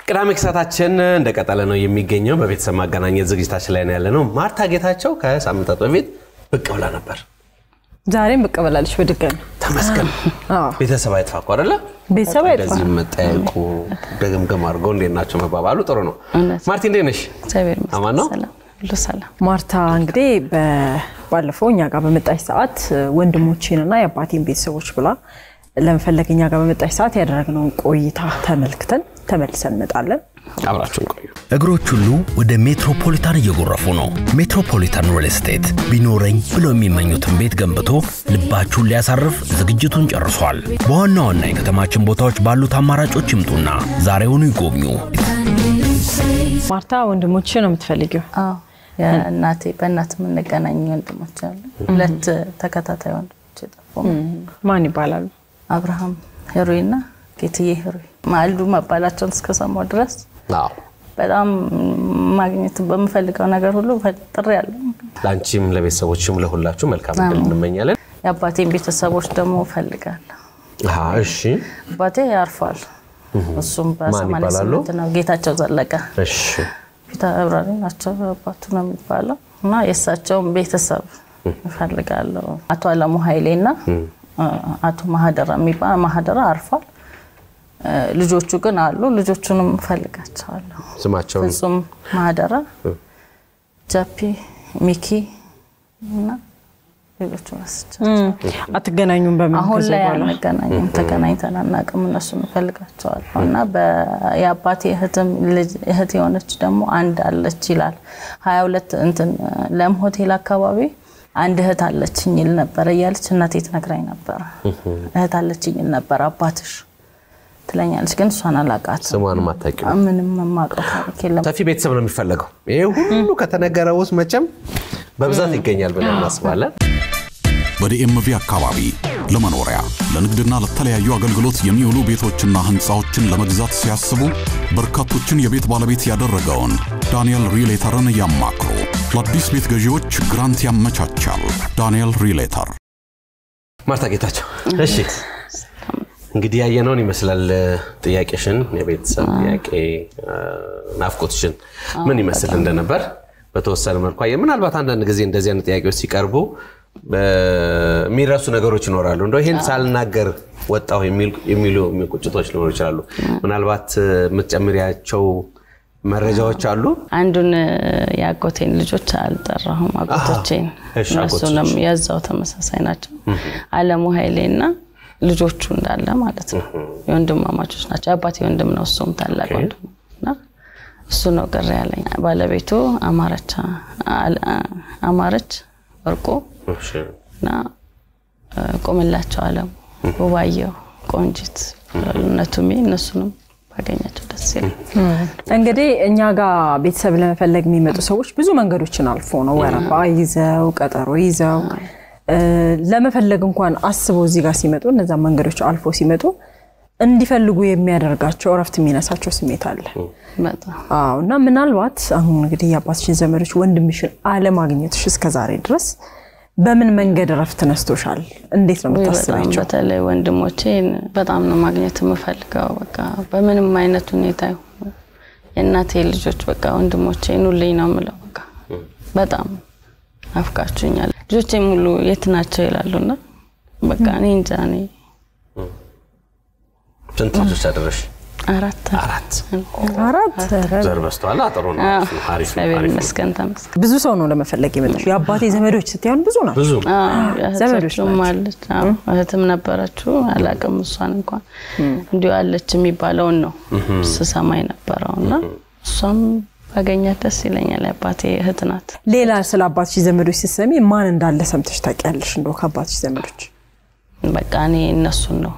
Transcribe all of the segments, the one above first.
ቅዳሜ ከሰዓታችን እንደቀጠለ ነው የሚገኘው በቤተሰብ ማገናኘት ዝግጅታችን ላይ ነው ያለነው ማርታ ጌታቸው ከሳምንታት በፊት ብቅ ብላ ነበር ዛሬም ብቅ ብላለች በድጋሚ ተመስገን ቤተሰብ አይተፋቁ አይደለ ቤተሰብ አይተፋቁ ለዚህ መጣየቁ ደገምገም አድርገው እንደናቸው መባባሉ ጥሩ ነው ማርቲ እንዴት ነሽ እግዚአብሔር ይመስገን ሰላም ማርታ እንግዲህ ባለፈው እኛ ጋር በመጣች ሰዓት ወንድሞቼንና የአባቴን ቤተሰቦች ብላ ለምፈልገኛ ጋር በመጣች ሰዓት ያደረግነው ቆይታ ተመልክተን ተመልሰን እንመጣለን አብራችሁን ቆዩ እግሮች ሁሉ ወደ ሜትሮፖሊታን እየጎረፉ ነው ሜትሮፖሊታን ሪል ስቴት ቢኖረኝ ብለው የሚመኙትን ቤት ገንብቶ ልባችሁን ሊያሳርፍ ዝግጅቱን ጨርሷል በዋና ዋና የከተማችን ቦታዎች ባሉት አማራጮች ይምጡና ዛሬውኑ ይጎብኙ ማርታ ወንድሞቼ ነው የምትፈልጊው እናቴ በእናት ምን ገናኝ ወንድሞች አሉ ሁለት ተከታታይ ወንድሞች ተጠፉ ማን ይባላሉ አብርሃም ሄሮይና ጌትዬ ሄሮይ ማልዱ መባላቸውን እስከሰማው ድረስ አዎ በጣም ማግኘት በመፈልገው ነገር ሁሉ ፈጥር ያለው ላንቺም ለቤተሰቦችም ለሁላችሁ መልካም እድል እንመኛለን የአባቴን ቤተሰቦች ደግሞ ፈልጋለሁ እሺ አባቴ ያርፋል እሱም በ88 ነው ጌታቸው ዘለቀ እሺ ፒታብራሪ ናቸው አባቱ ነው የሚባለው እና የሳቸው ቤተሰብ ፈልጋለሁ አቶ አለሙ ኃይሌና አቶ ማህደራ አርፏል ልጆቹ ግን አሉ ልጆቹንም ፈልጋቸዋለሁ ስማቸው ፍጹም ማህደራ ጃፒ ሚኪ እና ልጆቹ ናቸው አትገናኙም በምን አሁን ላይ አንገናኝም ተገናኝተን አናውቅም እነሱን ፈልጋቸዋለሁ እና የአባቴ እህት የሆነች ደግሞ አንድ አለች ይላል 22 እንትን ለም ሆቴል አካባቢ አንድ እህት አለችኝ ይል ነበር ያለች እናቴ ትነግራኝ ነበር እህት አለችኝ ይል ነበር አባትሽ ትለኛለች ግን እሷን አላቃት ስሟን ማታውቂው ምንም ማማቀው ታሪክ የለም ሰፊ ቤተሰብ ነው የሚፈልገው ይሄ ሁሉ ከተነገረው ውስጥ መቼም በብዛት ይገኛል ብለን እናስባለን በዲኤምቪ አካባቢ ለመኖሪያ ለንግድና ለተለያዩ አገልግሎት የሚውሉ ቤቶችና ህንጻዎችን ለመግዛት ሲያስቡ በርካቶችን የቤት ባለቤት ያደረገውን ዳንኤል ሪሌተርን ያማክሩ ለአዲስ ቤት ገዢዎች ግራንት ያመቻቻል ዳንኤል ሪሌተር ማርታ ጌታቸው እሺ እንግዲህ ያየነውን ይመስላል ጥያቄሽን የቤተሰብ ጥያቄ ናፍቆትሽን ምን ይመስል እንደነበር በተወሰነ መልኩ ምናልባት አንዳንድ ጊዜ እንደዚህ አይነት ጥያቄዎች ሲቀርቡ የሚረሱ ነገሮች ይኖራሉ እንደው ይሄን ሳልናገር ወጣው የሚሉ ቁጭቶች ሊኖሩ ይችላሉ ምናልባት ምትጨምሪያቸው መረጃዎች አሉ አንዱን ያቆቴን ልጆች አልጠራሁም አቆቶቼን እነሱንም ያዛው ተመሳሳይ ናቸው አለሙ ኃይሌና ልጆቹ እንዳለ ማለት ነው የወንድማማቾች ናቸው አባቴ ወንድም ነው እሱም ታላቅ ወንድምና እሱ ነው ቀረ ያለኝ ባለቤቱ አማረች ወርቆ እና ቆመላቸው አለም ወባየው ቆንጂት ለነቱሚ እነሱንም ባገኛቸው ደስ ይላል እንግዲህ እኛ ጋር ቤተሰብ ለመፈለግ የሚመጡ ሰዎች ብዙ መንገዶችን አልፎ ነው ወረፋ ይዘው ቀጠሮ ይዘው ለመፈለግ እንኳን አስበው እዚህ ጋር ሲመጡ እነዛ መንገዶች አልፎ ሲመጡ እንዲፈልጉ የሚያደርጋቸው እረፍት የሚነሳቸው ስሜት አለ በጣም እና ምናልባት አሁን እንግዲህ ያባትሽን ዘመዶች ወንድምሽን አለማግኘትሽ እስከዛሬ ድረስ በምን መንገድ እረፍት ነስቶሻል እንዴት ነው የምታስበው በተለይ ወንድሞቼን በጣም ነው ማግኘት የምፈልገው በቃ በምንም አይነት ሁኔታ የእናቴ ልጆች በቃ ወንድሞቼን ሁሌ ነው የምለው በቃ በጣም አፍቃችሁኛል ልጆቼ ሙሉ የት ናቸው ይላሉና በቃ እኔ እንጃ እኔ ስንት ልጆች አደረሽ አራት ዘርበስተዋል አጥሩ ነው አሪፍ መስከን ተመስከን ብዙ ሰው ነው ለመፈለግ የመጣው የአባቴ ዘመዶች ስትያውን ብዙ ነው ብዙ ዘመዶች ማለት እህትም ነበረችው አላቀም እሷን እንኳን እንዲው አለች የሚባለውን ነው ስሰማይ ነበርውና እሷም ባገኛት ደስ ይለኛል አባቴ እህት ናት ሌላ ስለ አባትሽ ዘመዶች ሲሰሚ ማን እንዳለ ሰምተሽ ታውቂያለሽ እንደው ከአባትሽ ዘመዶች በቃ እኔ እነሱን ነው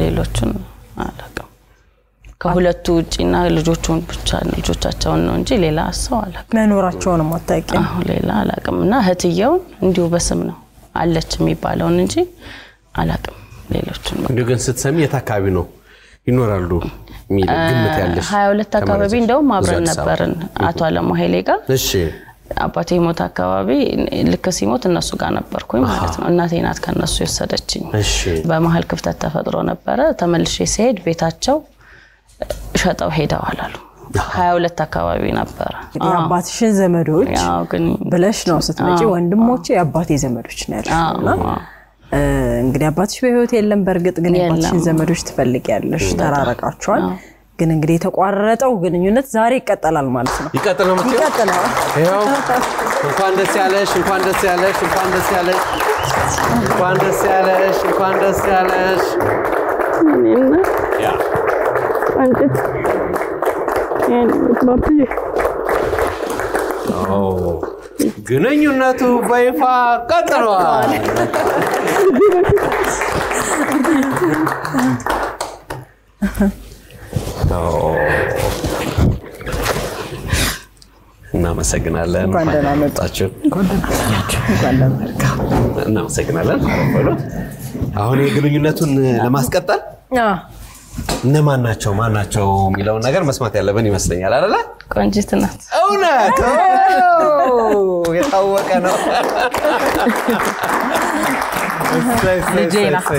ሌሎቹን አላቀም ከሁለቱ ውጪና ልጆቹን ብቻ ልጆቻቸውን ነው እንጂ ሌላ ሰው አላቀም መኖራቸውንም አታውቂም ሌላ አላቀምና እህትየው እንዲው በስም ነው አለች የሚባለውን እንጂ አላቀም ሌሎቹን እንዲው ግን ስትሰሚ የት አካባቢ ነው ይኖራሉ ግምት ያለሽ 22 አካባቢ እንደውም አብረን ነበርን አቶ አለሙ ኃይሌ ጋር እሺ አባቴ ሞት አካባቢ ልክ ሲሞት እነሱ ጋር ነበርኩኝ ማለት ነው እናቴ ናት ከነሱ የወሰደችኝ እሺ በመሃል ክፍተት ተፈጥሮ ነበር ተመልሼ ሲሄድ ቤታቸው ሸጠው ሄደዋል አሉ 22 አካባቢ ነበር አባትሽን ዘመዶች ብለሽ ነው ስትመጪ ወንድሞቼ አባቴ ዘመዶች ነው ያልሽና እንግዲህ አባትሽ በህይወት የለም በርግጥ ግን አባትሽን ዘመዶች ትፈልጊያለሽ ተራራቃችኋል ግን እንግዲህ የተቋረጠው ግንኙነት ዛሬ ይቀጥላል ማለት ነው ይቀጥላል ይሄው እንኳን ደስ ያለሽ እንኳን ደስ ያለሽ እንኳን ደስ ያለሽ እንኳን ደስ ያለሽ እንኳን ደስ ያለሽ ያ አንቺ ግንኙነቱ በይፋ ቀጥሏል እናመሰግናለን እንኳን እናመሰግናለን አሁን የግንኙነቱን ለማስቀጠል እነማን ናቸው ማን ናቸው የሚለው ነገር መስማት ያለብን ይመስለኛል አይደል ቆንጂት ናት እውነት የታወቀ ነው ልጄ ናት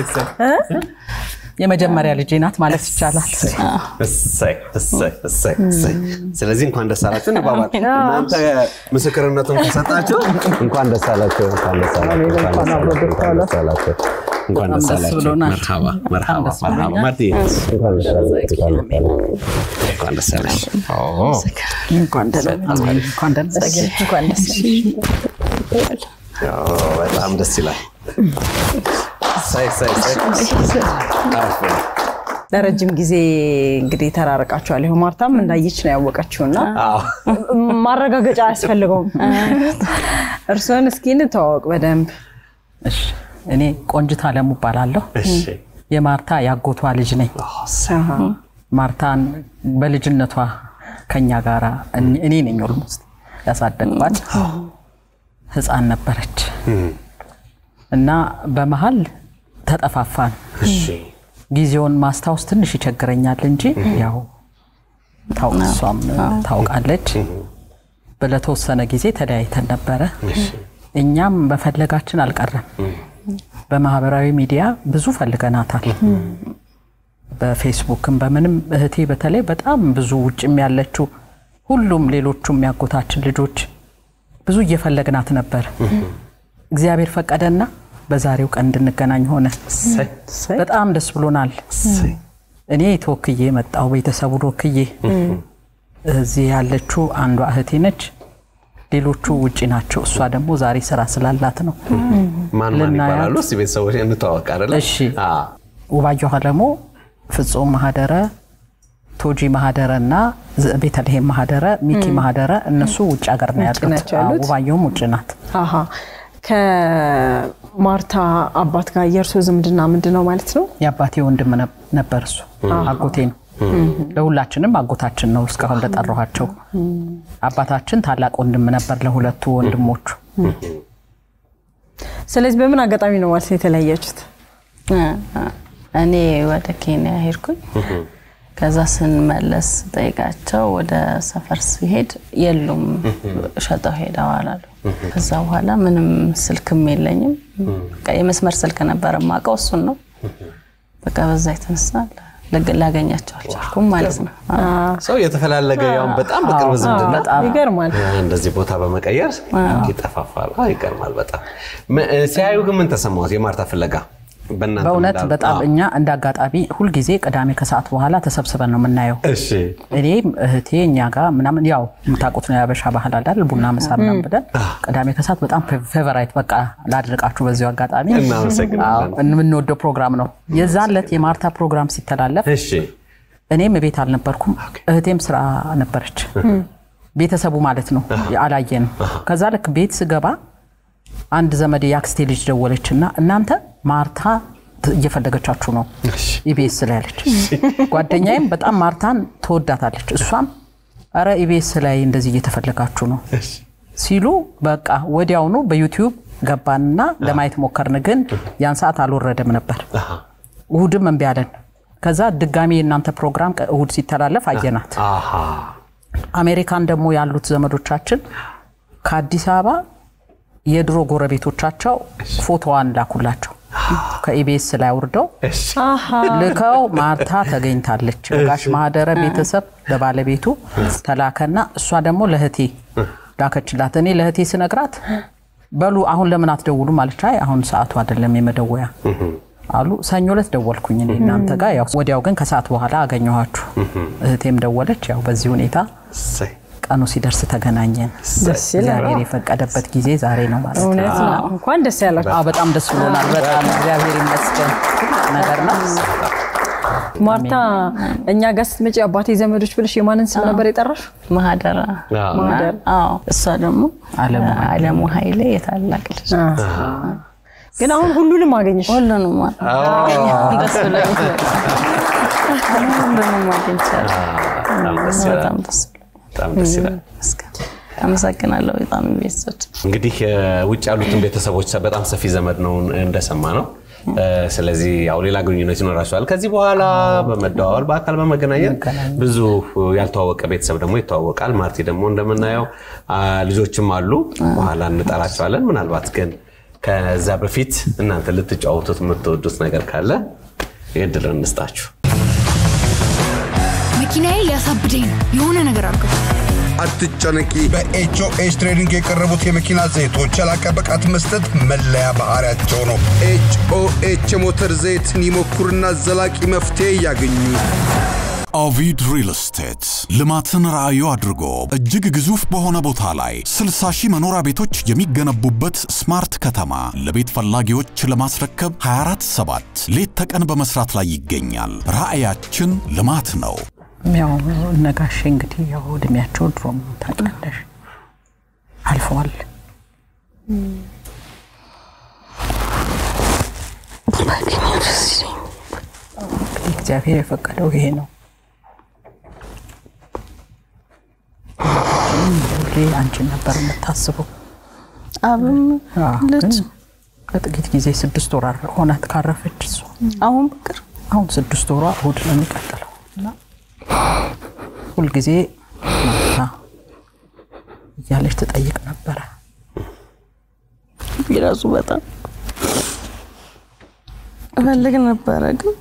የመጀመሪያ ልጄ ናት ማለት ይቻላል ስለዚህ እንኳን ደስ አላችሁ እንባባል እናንተ ምስክርነቱን ከሰጣችሁ እንኳን ደስ አላችሁ እንኳን ደስ አላችሁ እንኳን ደስ አላችሁ መርሃባ ማርቲ እንኳን ደስ አላችሁ በጣም ደስ ይላል ሳይ ለረጅም ጊዜ እንግዲህ ተራርቃችኋል ይሄ ማርታም እንዳይች ነው ያወቀችውና ማረጋገጫ ያስፈልገውም እርሶን እስኪ እንተዋወቅ በደንብ እሺ እኔ ቆንጂት አለሙ እባላለሁ እሺ የማርታ ያጎቷ ልጅ ነኝ ማርታን በልጅነቷ ከኛ ጋራ እኔ ነኝ ኦልሞስት ያሳደግኳት ህፃን ነበረች እና በመሃል ተጠፋፋን እሺ ጊዜውን ማስታወስ ትንሽ ይቸግረኛል እንጂ ያው ታውቃሷም ታውቃለች በለተወሰነ ጊዜ ተለያይተን ነበረ እኛም በፈለጋችን አልቀረም በማህበራዊ ሚዲያ ብዙ ፈልገናታል በፌስቡክም በምንም እህቴ በተለይ በጣም ብዙ ውጭም ያለችው ሁሉም ሌሎቹም ያጎታችን ልጆች ብዙ እየፈለግናት ነበር እግዚአብሔር ፈቀደና በዛሬው ቀን እንድንገናኝ ሆነ በጣም ደስ ብሎናል እኔ ተወክዬ መጣው ቤተሰቡ ወክዬ እዚህ ያለችው አንዷ እህቴ ነች ሌሎቹ ውጪ ናቸው እሷ ደግሞ ዛሬ ስራ ስላላት ነው ማን ይባላሉ እስቲ ቤተሰቦች እንተዋወቅ አይደል እሺ ውባየሁ አለሙ ፍጹም ማህደረ ቶጂ ማህደረና ቤተልሔም ማህደረ ሚኪ ማህደረ እነሱ ውጭ ሀገር ነው ያሉት ውባየሁም ውጭ ናት አሃ ከማርታ አባት ጋር የርሶ ዝምድና ምንድነው ማለት ነው ያባቴ ወንድም ነበር እሱ አጎቴ ነው ለሁላችንም አጎታችን ነው እስካሁን ለጠራኋቸው አባታችን ታላቅ ወንድም ነበር ለሁለቱ ወንድሞቹ ስለዚህ በምን አጋጣሚ ነው ማለት የተለያያችሁት እኔ ወደ ኬንያ ሄድኩኝ ከዛ ስንመለስ ጠይቃቸው ወደ ሰፈር ሲሄድ የሉም ሸጠው ሄደዋል አሉ ከዛ በኋላ ምንም ስልክም የለኝም በቃ የመስመር ስልክ ነበር ማቀው እሱን ነው በቃ በዛ የተነሳ ላገኛቸው አልቻልኩም ማለት ነው ሰው የተፈላለገ ያው በጣም በቅርብ ዝምድና ይገርማል እንደዚህ ቦታ በመቀየር ይተፋፋል ይገርማል በጣም ሲያዩ ግን ምን ተሰማው የማርታ ፍለጋ በእውነት በጣም እኛ እንዳጋጣሚ ሁሉ ጊዜ ቅዳሜ ከሰዓት በኋላ ተሰብስበን ነው የምናየው እሺ እኔ እህቴ እኛ ጋር ምናምን ያው ምታቁት ነው ያበሻ ባህል አይደል ቡና መሳብናም ብለን ቅዳሜ ከሰዓት በጣም ፌቨራይት በቃ ላድርቃችሁ በዚሁ አጋጣሚ እናመሰግናለን እንወደው ፕሮግራም ነው የዛለት የማርታ ፕሮግራም ሲተላለፍ እሺ እኔም ቤት አልነበርኩም እህቴም ስራ ነበረች ቤተሰቡ ማለት ነው ያላየን ከዛ ለክ ቤት ስገባ አንድ ዘመዴ ያክስቴ ልጅ ደወለችና እናንተ ማርታ እየፈለገቻችሁ ነው ኢቢኤስ ላይ አለች ጓደኛዬም በጣም ማርታን ተወዳታለች እሷም አረ ኢቢኤስ ላይ እንደዚህ እየተፈለጋችሁ ነው ሲሉ በቃ ወዲያውኑ በዩቲዩብ ገባንና ለማየት ሞከርን ግን ያን ሰዓት አልወረደም ነበር እሁድም እንቢ አለን ከዛ ድጋሚ እናንተ ፕሮግራም እሁድ ሲተላለፍ አየናት አሜሪካን ደግሞ ያሉት ዘመዶቻችን ከአዲስ አበባ የድሮ ጎረቤቶቻቸው ፎቶዋን ላኩላቸው ከኢቢኤስ ላይ አውርደው ልከው ማርታ ተገኝታለች ጋሽ ማህደረ ቤተሰብ ለባለቤቱ ተላከና እሷ ደግሞ ለህቴ ዳከችላት እኔ ለህቴ ስነግራት በሉ አሁን ለምን አትደውሉ ማለት አይ አሁን ሰዓቱ አይደለም የመደወያ አሉ ሰኞ ዕለት ደወልኩኝ እኔ እናንተ ጋር ያው ወዲያው ግን ከሰዓት በኋላ አገኘኋችሁ እህቴም ደወለች ያው በዚህ ሁኔታ ቀኑ ሲደርስ ተገናኘን ደስ ይላል የፈቀደበት ጊዜ ዛሬ ነው ማለት ነው እንኳን ደስ ያላችሁ በጣም ደስ ብሎናል በጣም እግዚአብሔር ይመስገን ነገር ነው ማርታ እኛ ጋር ስትመጪ አባቴ ዘመዶች ብለሽ የማንን ስም ነበር የጠራሽ ማህደራ አዎ እሷ ደግሞ አለሙ ኃይሌ የታላቅ ልጅ ግን አሁን ሁሉንም አገኘሽ ሁሉንም ደስ ብሎኝ ሁሉንም አገኘቻለሁ በጣም ደስ ይላል አመሰግናለሁ በጣም ቤተሰቦች እንግዲህ ውጭ ያሉትን ቤተሰቦች በጣም ሰፊ ዘመድ ነው እንደሰማ ነው ስለዚህ ያው ሌላ ግንኙነት ይኖራቸዋል ከዚህ በኋላ በመደዋወል በአካል በመገናኘት ብዙ ያልተዋወቀ ቤተሰብ ደግሞ ይተዋወቃል ማርቲ ደግሞ እንደምናየው ልጆችም አሉ በኋላ እንጠራቸዋለን ምናልባት ግን ከዛ በፊት እናንተ ልትጫወቱት የምትወዱት ነገር ካለ እድል እንስጣችሁ መኪናዬ ሊያሳብደኝ የሆነ ነገር አድርገው አትጨነቂ በኤችኦኤች ትሬዲንግ የቀረቡት የመኪና ዘይቶች ያላቀ ብቃት መስጠት መለያ ባህሪያቸው ነው ኤችኦኤች ሞተር ዘይትን ይሞክሩና ዘላቂ መፍትሄ ያገኙ አቪድ ሪል ስቴት ልማትን ራዕዩ አድርጎ እጅግ ግዙፍ በሆነ ቦታ ላይ 60,000 መኖሪያ ቤቶች የሚገነቡበት ስማርት ከተማ ለቤት ፈላጊዎች ለማስረከብ 24/7 ሌት ተቀን በመስራት ላይ ይገኛል ራዕያችን ልማት ነው ያው ነጋሽ እንግዲህ ያው እድሜያቸው ድሮም ታውቃለሽ አልፈዋል እግዚአብሔር የፈቀደው ይሄ ነው አንቺ ነበር የምታስበው አብም ልጅ ከጥቂት ጊዜ 6 ወር ሆናት ካረፈች እሷ አሁን በቅር አሁን 6 ወሯ እሑድ ነው የሚቀጥለው እና ሁሉ ጊዜ ማታ ያለች ተጠይቅ ነበር ይራሱ በጣም ፈልግ ነበር ግን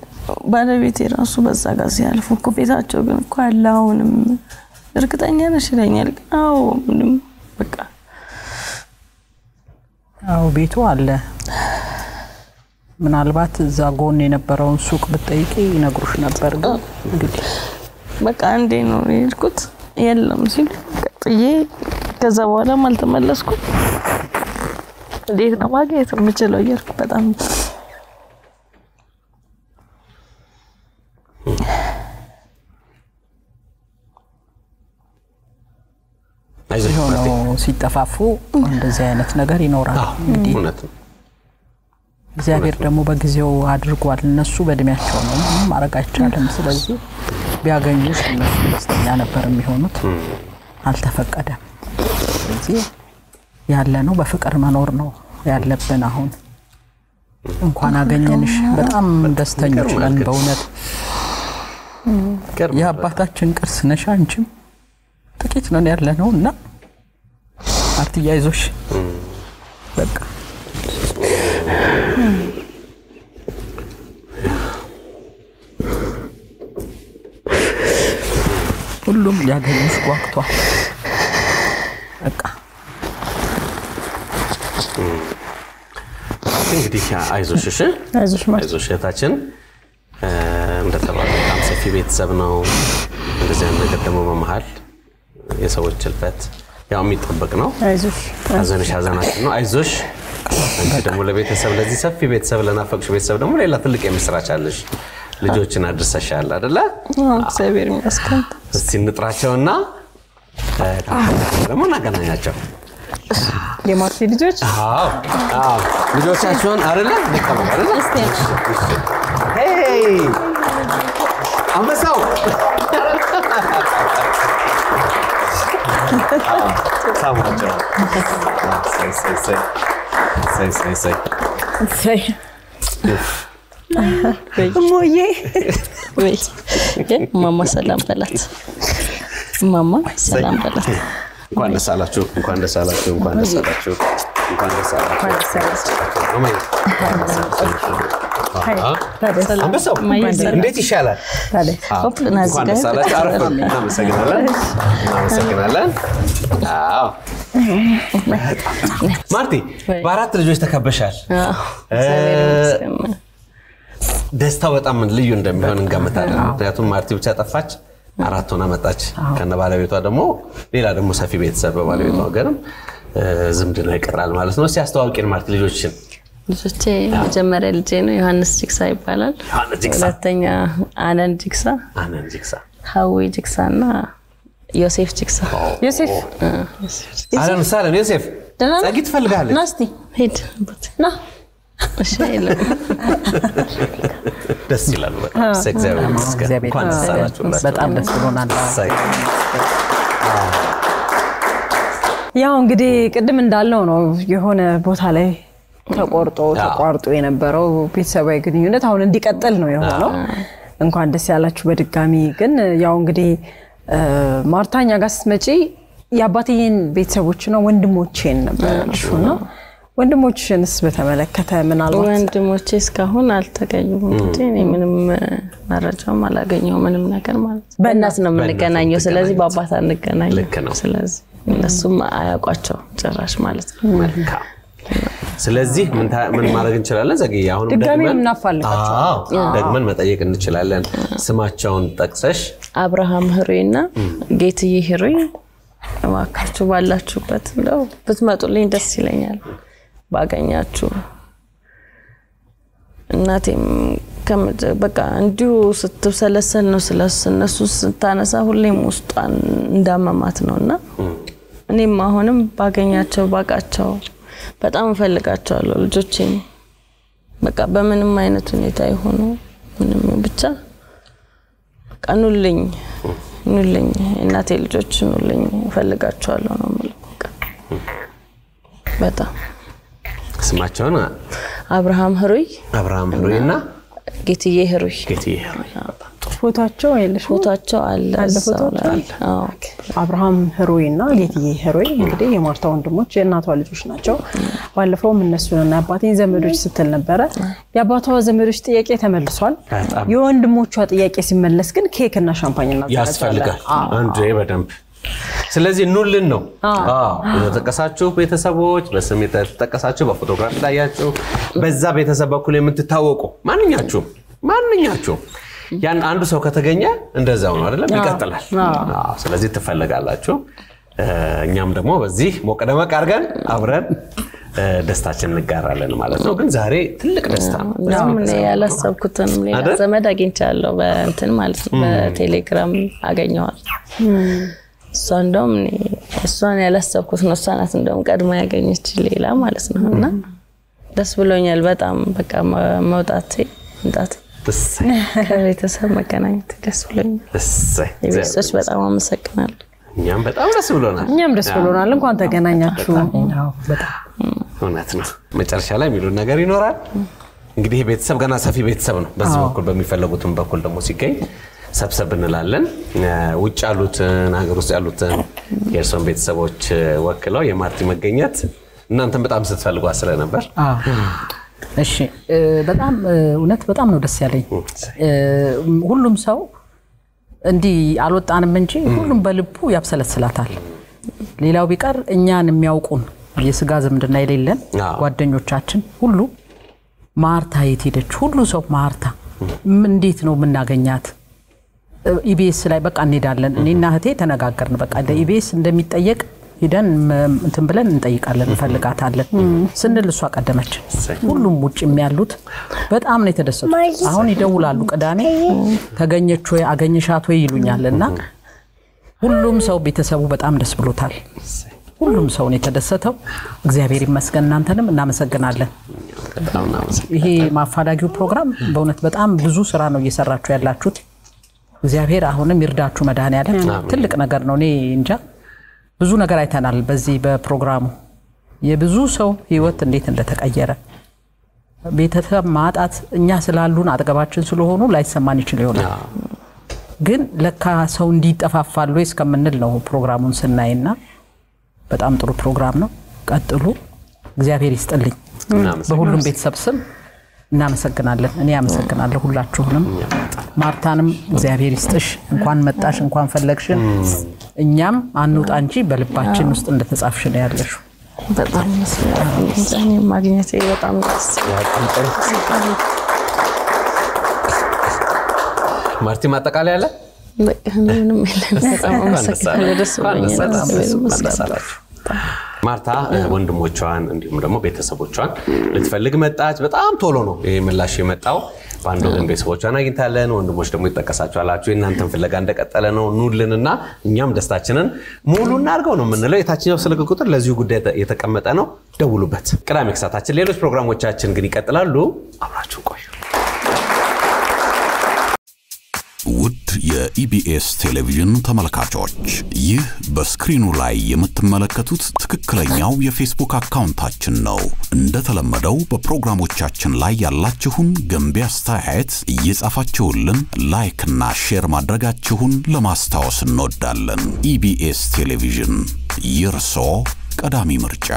ባለቤቴ ራሱ በዛ ጋር ሲያልፉ እኮ ቤታቸው ግን እኮ ያለውንም እርግጠኛ ነሽ ይለኛል አዎ ምንም በቃ አዎ ቤቱ አለ ምናልባት እዛ ጎን የነበረውን ሱቅ ብትጠይቂ ይነግሩሽ ነበር ግን እንግዲህ በቃ እንዴ ነው የሄድኩት የለም ሲል ቀጥዬ ከዛ በኋላ አልተመለስኩም እንዴት ነው ማግኘት የምችለው እያልኩ በጣም አይዞህ ሲጠፋፉ እንደዚህ አይነት ነገር ይኖራል እንግዲህ እግዚአብሔር ደግሞ በጊዜው አድርጓል እነሱ በእድሜያቸው ነው ማረግ አይቻልም ስለዚህ ቢያገኙሽ እነሱ ደስተኛ ነበር የሚሆኑት አልተፈቀደም ስለዚህ ያለ ነው በፍቅር መኖር ነው ያለብን አሁን እንኳን አገኘንሽ በጣም ደስተኞች ነን በእውነት የአባታችን ቅርስ ነሽ አንቺም ጥቂት ነው ያለነውና አርቲያ ይዞሽ በቃ ሁሉም ያገኙሽ ጓግቷል በቃ እንግዲህ አይዞሽ እሺ አይዞሽ እታችን እንደተባለ በጣም ሰፊ ቤተሰብ ነው እንደዚህ ነገር ደግሞ በመሃል የሰዎች ልፈት ያው የሚጠበቅ ነው አይዞሽ አዘነሽ አዘናችን ነው አይዞሽ አንቺ ደግሞ ለቤተሰብ ለዚህ ሰፊ ቤተሰብ ለናፈቅሽ ቤተሰብ ደግሞ ሌላ ትልቅ የምስራች አለሽ ልጆችን አድርሰሻል አይደለ እግዚአብሔር ይመስገን እስቲ እንጥራቸውና ደግሞ እናገናኛቸው የማርቲ ልጆች አዎ ልጆቻቸውን አይደለ ደቀሙ አይደለ ሄይ አንበሳው ሳማቸው ሰይ ሞዬ ወይ ማማ ሰላም በላት ማማ ሰላም በላት እንኳን ደስ አላችሁ እንኳን ደስ አላችሁ እንኳን ደስ አላችሁ እንኳን ደስ አላችሁ አንበሳው እንዴት ይሻላል እንኳን ደስ አላችሁ አረፈን እናመሰግናለን አዎ ማርቲ በአራት ልጆች ተከበሻል ደስታው በጣም ልዩ እንደሚሆን እንገምታለን ምክንያቱም ማርቲ ብቻ ጠፋች አራት ሆና መጣች ከነ ባለቤቷ ደግሞ ሌላ ደግሞ ሰፊ ቤተሰብ በባለቤቷ ወገንም ዝምድና ይቀራል ማለት ነው ሲያስተዋውቂን ማርቲ ልጆችን ልጆቼ መጀመሪያ ልጄ ነው ዮሐንስ ጂክሳ ይባላል ሁለተኛ አነን ጂክሳ ሀዊ ጂክሳና ዮሴፍ ጂክሳ ዮሴፍ አለን ሰላም ዮሴፍ ጸጊ ትፈልጋለህ ናስቲ ሄድ ና እሺ ይላል ደስ ይላል በቃ እግዚአብሔር ይመስገን እንኳን ደስ አላችሁ በጣም ደስ ብሎናል ያው እንግዲህ ቅድም እንዳልነው ነው የሆነ ቦታ ላይ ተቋርጦ የነበረው ቤተሰባዊ ግንኙነት አሁን እንዲቀጥል ነው የሆነው እንኳን ደስ ያላችሁ በድጋሚ ግን ያው እንግዲህ ማርታኛ ጋር ስትመጪ ያባቴን ቤተሰቦች ነው ወንድሞቼን ነበርሽና ወንድሞችሽንስ በተመለከተ ምን አልባት ወንድሞቼ እስካሁን አልተገኙም እንዴ እኔ ምንም መረጃም አላገኘው ምንም ነገር ማለት በእናት ነው የምንገናኘው ስለዚህ በአባት አንገናኝም ስለዚህ እነሱም አያውቋቸው ጭራሽ ማለት ነው መልካም ስለዚህ ምን ማድረግ እንችላለን ዘግይ አሁን ደግመን መጠየቅ እንችላለን ስማቸውን ጠቅሰሽ አብርሃም ህሩይና ጌትዬ ህሩይ ማካቹ ባላችሁበት ነው ብትመጡልኝ ደስ ይለኛል ባገኛችሁ እናቴም በቃ እንዲሁ ስትሰለሰል ነው ስለነሱ ስታነሳ ሁሌም ውስጧን እንዳመማት ነውና እኔም አሁንም ባገኛቸው ባቃቸው በጣም ፈልጋቸዋለሁ ልጆቼን በቃ በምንም አይነት ሁኔታ ይሆኑ ምንም ብቻ ቀኑልኝ እናቴ ልጆች ኑልኝ ፈልጋቸዋለሁ ነው ማለት በጣም ስማቸውና አብርሃም ህሩይና ጌትዬ ህሩይ ፎቶአቸው ፎቶአቸው አለ አዎ አብርሃም ህሩይና ጌትዬ ህሩይ እንግዲህ የማርታ ወንድሞች የእናቷ ልጆች ናቸው ባለፈው እነሱና አባቴን ዘመዶች ስትል ነበር የአባቷ ዘመዶች ጥያቄ ተመልሷል የወንድሞቿ ጥያቄ ሲመለስ ግን ኬክ እና ሻምፓኝና ያስፈልጋል አንዴ በደንብ ስለዚህ ኑልን ነው የተጠቀሳችሁ ቤተሰቦች በስም የተጠቀሳችሁ በፎቶግራፍ ታያችሁ በዛ ቤተሰብ በኩል የምትታወቁ ማንኛችሁ ያን አንዱ ሰው ከተገኘ እንደዛው ነው አይደለም ይቀጥላል ስለዚህ ትፈልጋላችሁ እኛም ደግሞ በዚህ ሞቀደመቅ አርገን አብረን ደስታችን እንጋራለን ማለት ነው ግን ዛሬ ትልቅ ደስታ ነው ምን ያላሰብኩትን ሌላ ዘመድ አግኝቻለሁ በእንትን ማለት ነው በቴሌግራም አገኘዋል እሷን ያላሰብኩት ነው እሷናት እንደውም ቀድማ ያገኘች ሌላ ማለት ነውና ደስ ብሎኛል በጣም በቃ መውጣት ከቤተሰብ መገናኘት ደስ ብሎኛል እሰይ በጣም አመሰግናለሁ እኛም በጣም ደስ ብሎናል እንኳን ተገናኛችሁ በጣም እውነት ነው መጨረሻ ላይ የሚሉን ነገር ይኖራል እንግዲህ ቤተሰብ ገና ሰፊ ቤተሰብ ነው በዚህ በኩል በሚፈልጉትም በኩል ደግሞ ሲገኝ ሰብሰብ እንላለን ውጭ ያሉትን ሀገር ውስጥ ያሉትን የእርሶን ቤተሰቦች ወክለው የማርቲ መገኘት እናንተም በጣም ስትፈልጉ አስረ ነበር እሺ በጣም እውነት በጣም ነው ደስ ያለኝ ሁሉም ሰው እንዲ አልወጣንም እንጂ ሁሉም በልቡ ያብሰለስላታል ሌላው ቢቀር እኛን የሚያውቁን የስጋ ዝምድና የሌለን ጓደኞቻችን ሁሉ ማርታ የት ሄደች ሁሉ ሰው ማርታ እንዴት ነው የምናገኛት ኢቢኤስ ላይ በቃ እንሄዳለን እኔና እህቴ ተነጋገርን በቃ ለኢቢኤስ እንደሚጠየቅ ሄደን እንትን ብለን እንጠይቃለን እንፈልጋታለን ስንል እሷ ቀደመች ሁሉም ውጭ የሚያሉት በጣም ነው የተደሰቱት አሁን ይደውላሉ ቅዳሜ ተገኘች ወይ አገኘሻት ወይ ይሉኛልና ሁሉም ሰው ቤተሰቡ በጣም ደስ ብሎታል ሁሉም ሰው ነው የተደሰተው እግዚአብሔር ይመስገን እናንተንም እናመሰግናለን ይሄ ማፋዳጊው ፕሮግራም በእውነት በጣም ብዙ ስራ ነው እየሰራችሁ ያላችሁት እግዚአብሔር አሁንም ይርዳችሁ መድኃኒዓለም ትልቅ ነገር ነው እኔ እንጃ ብዙ ነገር አይተናል በዚህ በፕሮግራሙ የብዙ ሰው ህይወት እንዴት እንደተቀየረ ቤተሰብ ማጣት እኛ ስላሉን አጠገባችን ስለሆኑ ላይሰማን ይችላል ይሆናል ግን ለካ ሰው እንዲጠፋፋሉ እስከምንል ነው ፕሮግራሙን ስናይና በጣም ጥሩ ፕሮግራም ነው ቀጥሉ እግዚአብሔር ይስጥልኝ በሁሉም ቤተሰብ ስም እናመሰግናለን እኔ አመሰግናለሁ ሁላችሁንም ማርታንም እግዚአብሔር ይስጥሽ እንኳን መጣሽ እንኳን ፈለግሽን እኛም አንውጣ እንጂ በልባችን ውስጥ እንደተጻፍሽ ነው ያለሽ በጣም መስሎኝ ማግኘቴ በጣም ደስ ይላል ማርቲ ማጠቃለያ አለ ምንም የለም በጣም አመሰግናለሁ ደስ ብሎኛል ማርታ ወንድሞቿን እንዲሁም ደግሞ ቤተሰቦቿን ልትፈልግ መጣች በጣም ቶሎ ነው ይሄ ምላሽ የመጣው ባንዶ ግን ቤተሰቦቿን አግኝታለን ወንድሞች ደግሞ ይተከሳቸዋላችሁ እናንተም ፍለጋ እንደቀጠለ ነው ኑልንና እኛም ደስታችንን ሙሉ እናርገው ነው የምንለው የታችኛው ስልክ ቁጥር ለዚሁ ጉዳይ የተቀመጠ ነው ደውሉበት ቅዳሜ ከሰዓታችን ሌሎች ፕሮግራሞቻችን ግን ይቀጥላሉ አብራችሁ ቆዩ ውድ የኢቢኤስ ቴሌቪዥን ተመልካቾች ይህ በስክሪኑ ላይ የምትመለከቱት ትክክለኛው የፌስቡክ አካውንታችን ነው እንደተለመደው በፕሮግራሞቻችን ላይ ያላችሁን ገንቢ አስተያየት እየጻፋችሁልን ላይክ እና ሼር ማድረጋችሁን ለማስታወስ እንወዳለን ኢቢኤስ ቴሌቪዥን የርሶ ቀዳሚ ምርጫ